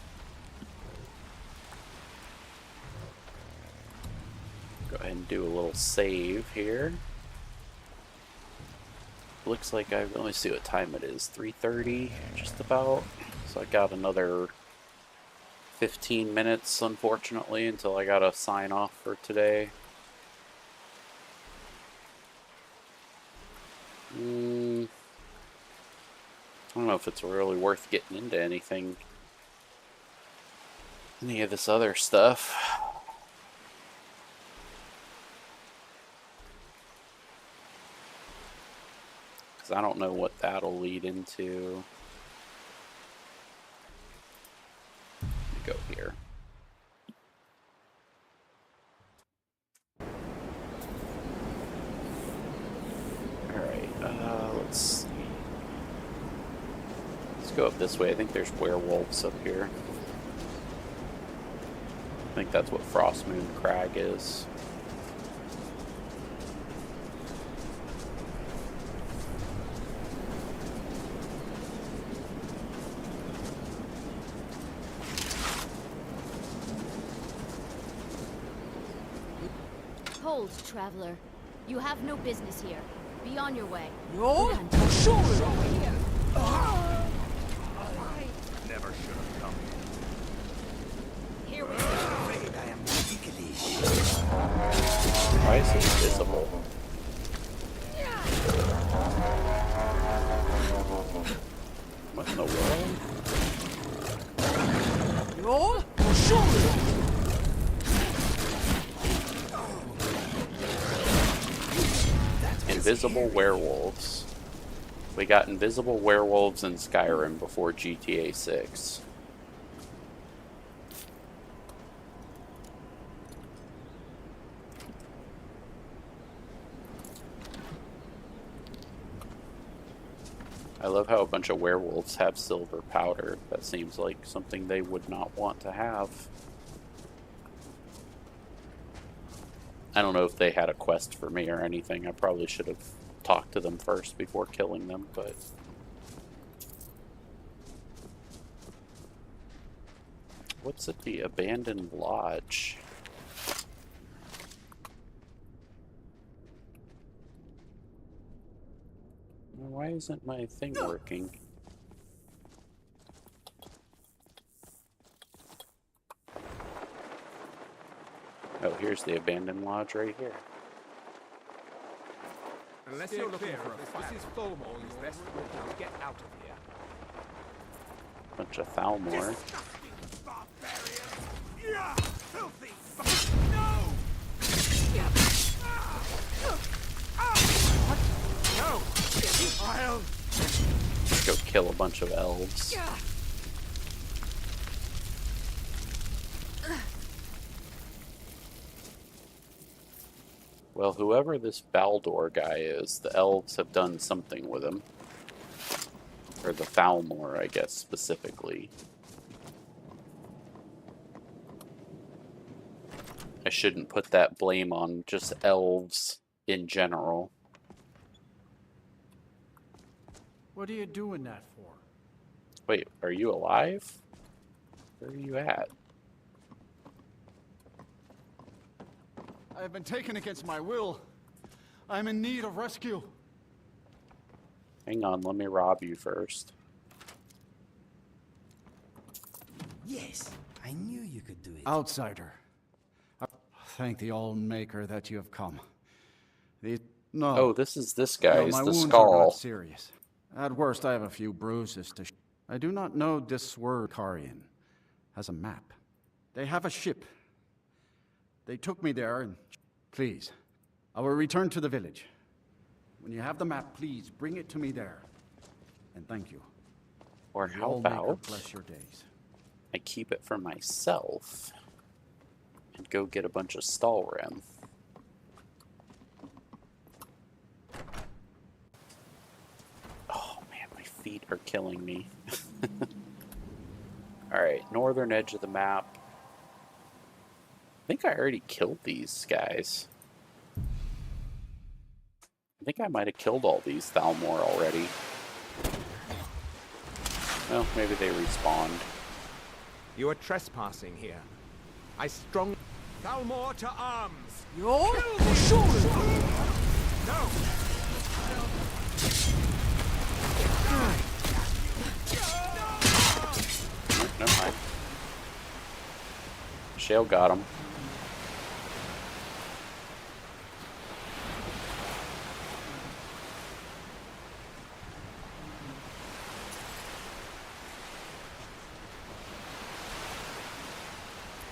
Go ahead and do a little save here. Looks like let me see what time it is. 3:30, just about. So I got another 15 minutes, unfortunately, until I gotta sign off for today. I don't know if it's really worth getting into anything. Any of this other stuff. Because I don't know what that'll lead into. Let me go here. Alright, let's see. Let's go up this way. I think there's werewolves up here. I think that's what Frostmoon Crag is. Hold, traveler. You have no business here. Be on your way. No? Sure. Never should have come Here we go. Afraid I am ticklish. Why is he invisible? What in the world? No? Sure. Invisible werewolves. We got invisible werewolves in Skyrim before GTA 6. I love how a bunch of werewolves have silver powder. That seems like something they would not want to have. I don't know if they had a quest for me or anything. I probably should have talked to them first before killing them, but... What's at the abandoned lodge? Why isn't my thing working? Oh, here's the abandoned lodge right here. Unless you're looking for a fight, this is Thalmor's best. Now get out of here. Bunch of Thalmor. Let's go kill a bunch of elves. Well, whoever this Baldur guy is, the elves have done something with him. Or the Thalmor, I guess, specifically. I shouldn't put that blame on just elves in general. What are you doing that for? Wait, are you alive? Where are you at? I have been taken against my will. I'm in need of rescue. Hang on, let me rob you first. Yes, I knew you could do it. Outsider. Thank the All-Maker that you have come. Oh, this is this guy. My the wounds skull. are not serious. At worst, I have a few bruises to I do not know this word Karian has a map. They have a ship. They took me there and... Please, I will return to the village. When you have the map, please bring it to me there. And thank you. Or The how All-Maker about bless your days. I keep it for myself and go get a bunch of Solsthiem. Oh man, my feet are killing me. Alright, northern edge of the map. I think I already killed these guys. I think I might have killed all these Thalmor already. Well, maybe they respawned. You are trespassing here. I strongly... Thalmor to arms! You're sure. No! Never mind. Shale got him.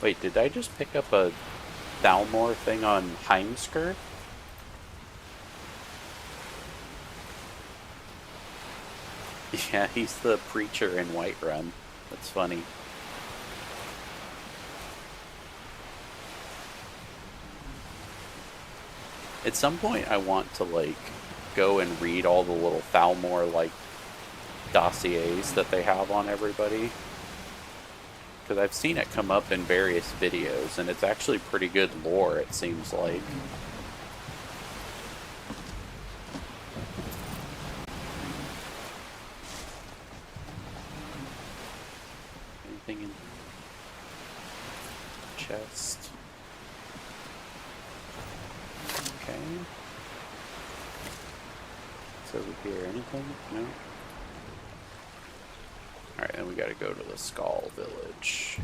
Wait, did I just pick up a Thalmor thing on Heimskr? Yeah, he's the preacher in Whiterun. That's funny. At some point I want to like go and read all the little Thalmor like dossiers that they have on everybody. Because I've seen it come up in various videos, and it's actually pretty good lore, it seems like. Anything in chest? Okay. What's over here? Anything? No? Alright, then we gotta go to the Skull Village.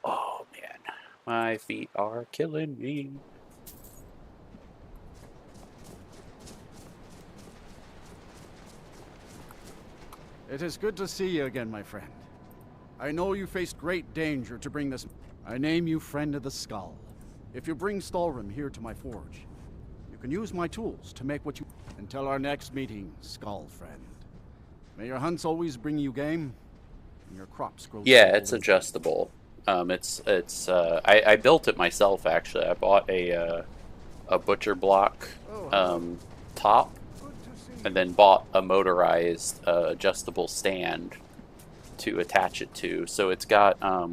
Oh man, my feet are killing me. It is good to see you again, my friend. I know you faced great danger to bring this... I name you Friend of the Skull. If you bring Solsthiem here to my forge, you can use my tools to make what you... Until our next meeting, Skull Friend. May your hunts always bring you game, and your crops grow... Yeah, it's adjustable. I built it myself, actually. I bought a butcher block top, and then bought a motorized adjustable stand to attach it to. So it's got, I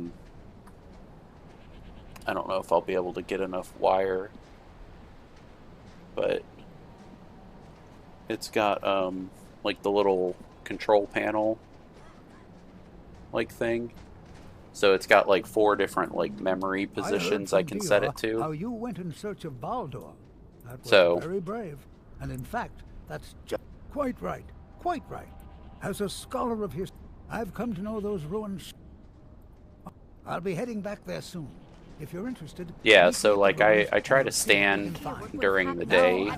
don't know if I'll be able to get enough wire, but it's got like the little control panel like thing. So it's got like 4 different like memory positions I can set it to. How you went in search of Baldur. That was So very brave. And in fact, that's just quite right. Quite right. As a scholar of history, I've come to know those ruins. I'll be heading back there soon. If you're interested. Yeah, so like I try to stand during the day,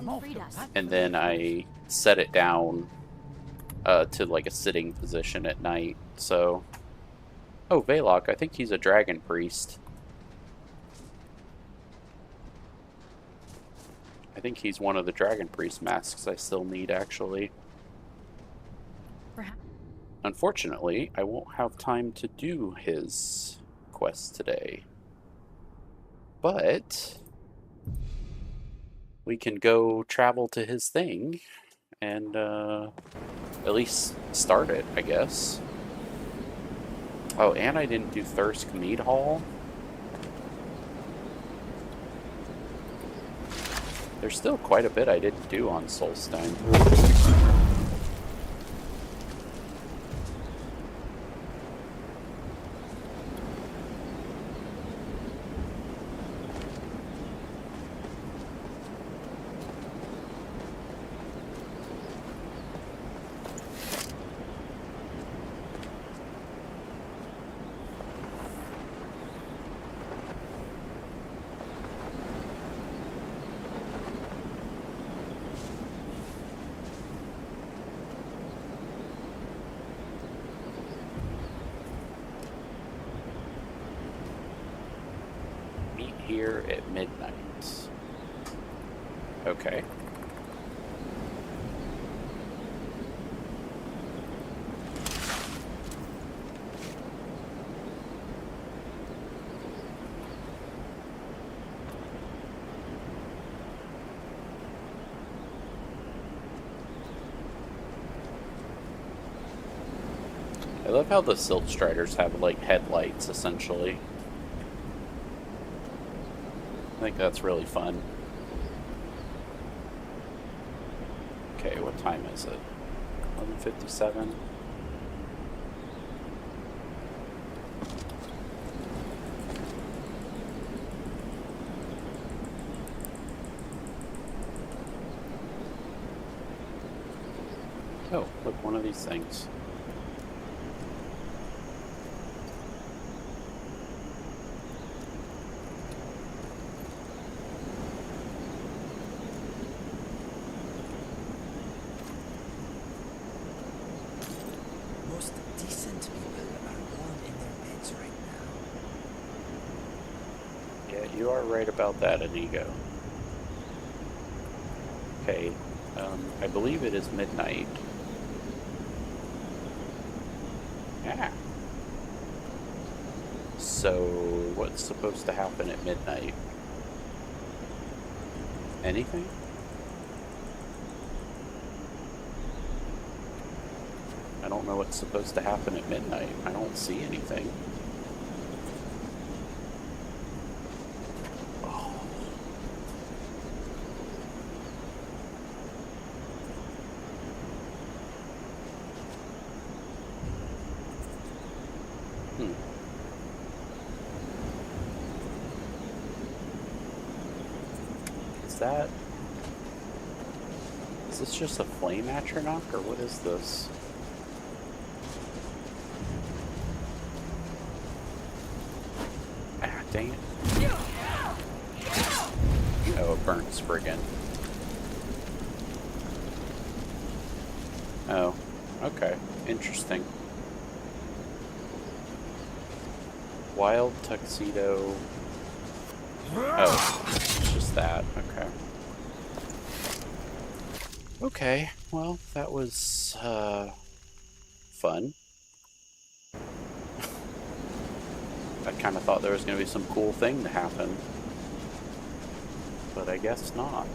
and then I set it down to like a sitting position at night. So, oh, Velok, I think he's a dragon priest. I think he's one of the dragon priest masks I still need, actually. Unfortunately, I won't have time to do his quest today. But we can go travel to his thing and at least start it, I guess. Oh, and I didn't do Thirsk Mead Hall. There's still quite a bit I didn't do on Solsthiem. Here at midnight. Okay. I love how the Silt Striders have like headlights essentially. I think that's really fun. Okay, what time is it? 11:57. Oh, look, one of these things. You are right about that, Inigo. Okay, I believe it is midnight. Yeah. So, what's supposed to happen at midnight? Anything? I don't know what's supposed to happen at midnight. I don't see anything. Is this just a flame atronach, or what is this? Ah, dang it. Oh, a burnt spriggan. Oh, okay. Interesting. Wild tuxedo. Oh, it's just that. Okay. Okay, well, that was, fun. I kind of thought there was going to be some cool thing to happen. But I guess not.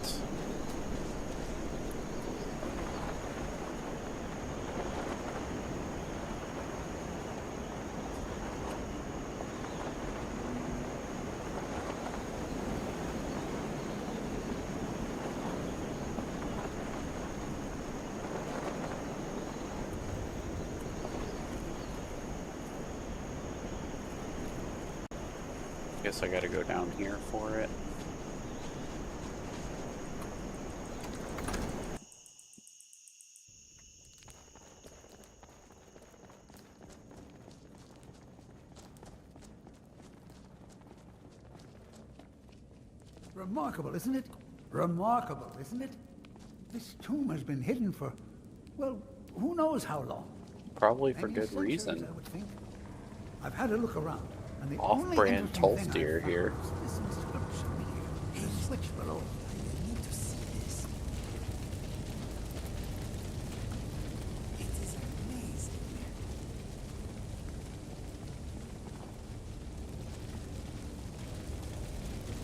guess I gotta go down here for it. Remarkable, isn't it? Remarkable, isn't it? This tomb has been hidden for, well, who knows how long. Probably for Many good centuries, reason. I would think. I've had a look around, and the Off-brand only interesting thing Solsthiem I've found here. is this inscription here. The switch below. I need to see this. It is amazing.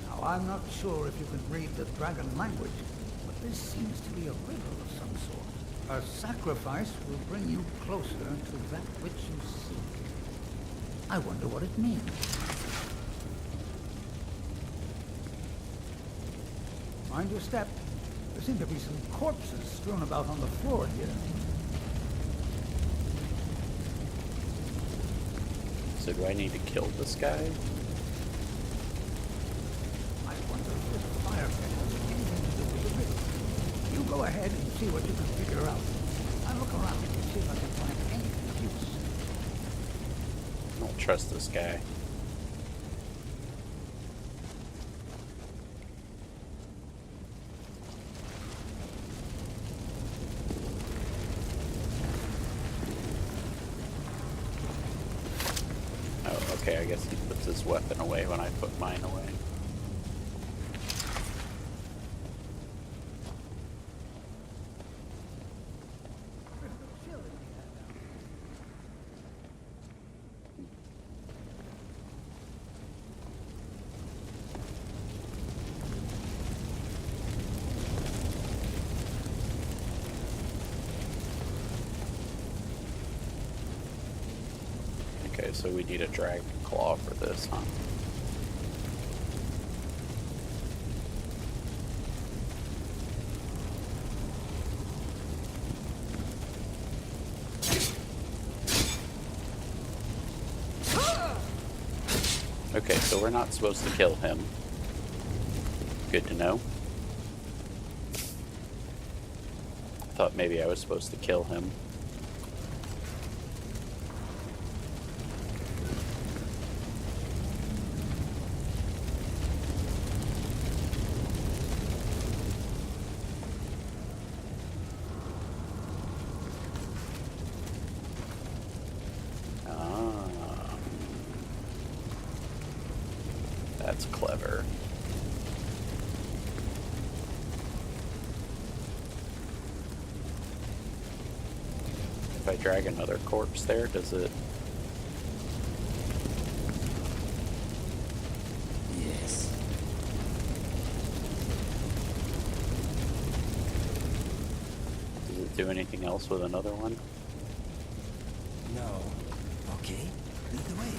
Now, I'm not sure if you can read the dragon language, but this seems to be a riddle of some sort. A sacrifice will bring you closer to that which you seek. I wonder what it means. Mind your step. There seem to be some corpses strewn about on the floor here. So do I need to kill this guy? I wonder if this fire pit has anything to do with the riddle. You go ahead and see what you can figure out. I'll look around and see if I can find anything of use. I don't trust this guy. Oh, okay, I guess he puts his weapon away when I put mine away. Okay, so we need a dragon claw for this, huh? Okay, so we're not supposed to kill him. Good to know. I thought maybe I was supposed to kill him. That's clever. If I drag another corpse there, does it? Yes. Does it do anything else with another one? No. Okay. Lead the way.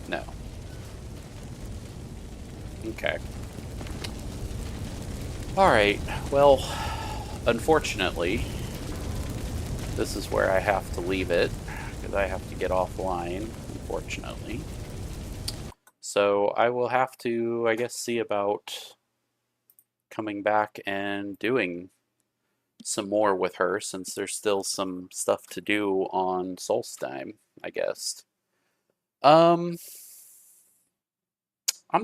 No. Okay. Alright, well, unfortunately, this is where I have to leave it, because I have to get offline, unfortunately. So I will have to, I guess, see about coming back and doing some more with her, since there's still some stuff to do on Solsthiem, I guess. I'm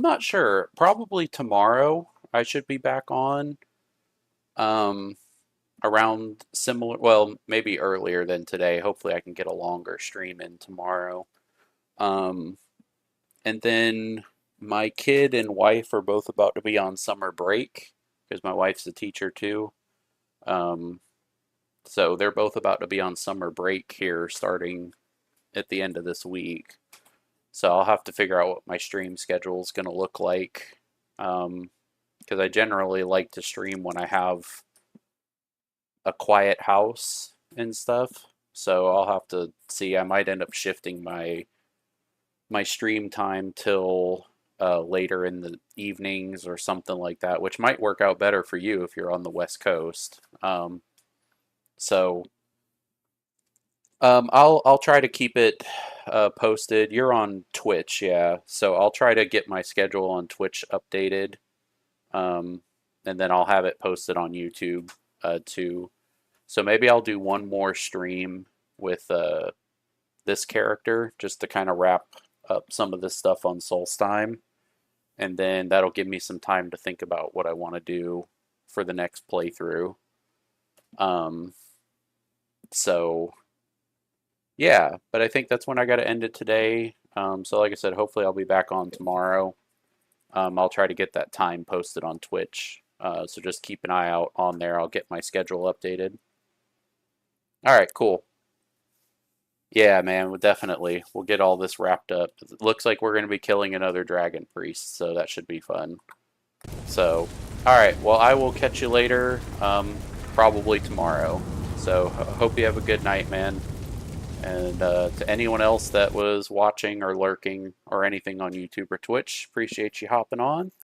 not sure. Probably tomorrow I should be back on. Around similar, well, maybe earlier than today. Hopefully I can get a longer stream in tomorrow. And then my kid and wife are both about to be on summer break, because my wife's a teacher too. So they're both about to be on summer break here starting at the end of this week. So I'll have to figure out what my stream schedule is going to look like. Because I generally like to stream when I have a quiet house and stuff. So I'll have to see. I might end up shifting my stream time till later in the evenings or something like that, which might work out better for you if you're on the West Coast. So I'll try to keep it posted. You're on Twitch, yeah. So I'll try to get my schedule on Twitch updated, and then I'll have it posted on YouTube too. So maybe I'll do one more stream with this character just to kind of wrap up some of this stuff on Solsthiem, and then that'll give me some time to think about what I want to do for the next playthrough. So yeah, but I think that's when I got to end it today. So like I said, hopefully I'll be back on tomorrow. I'll try to get that time posted on Twitch. So just keep an eye out on there. I'll get my schedule updated. All right, cool. Yeah, man, we'll get all this wrapped up. It looks like we're going to be killing another dragon priest, so that should be fun. So, all right, well, I will catch you later, probably tomorrow. So, hope you have a good night, man. And to anyone else that was watching or lurking or anything on YouTube or Twitch, appreciate you hopping on.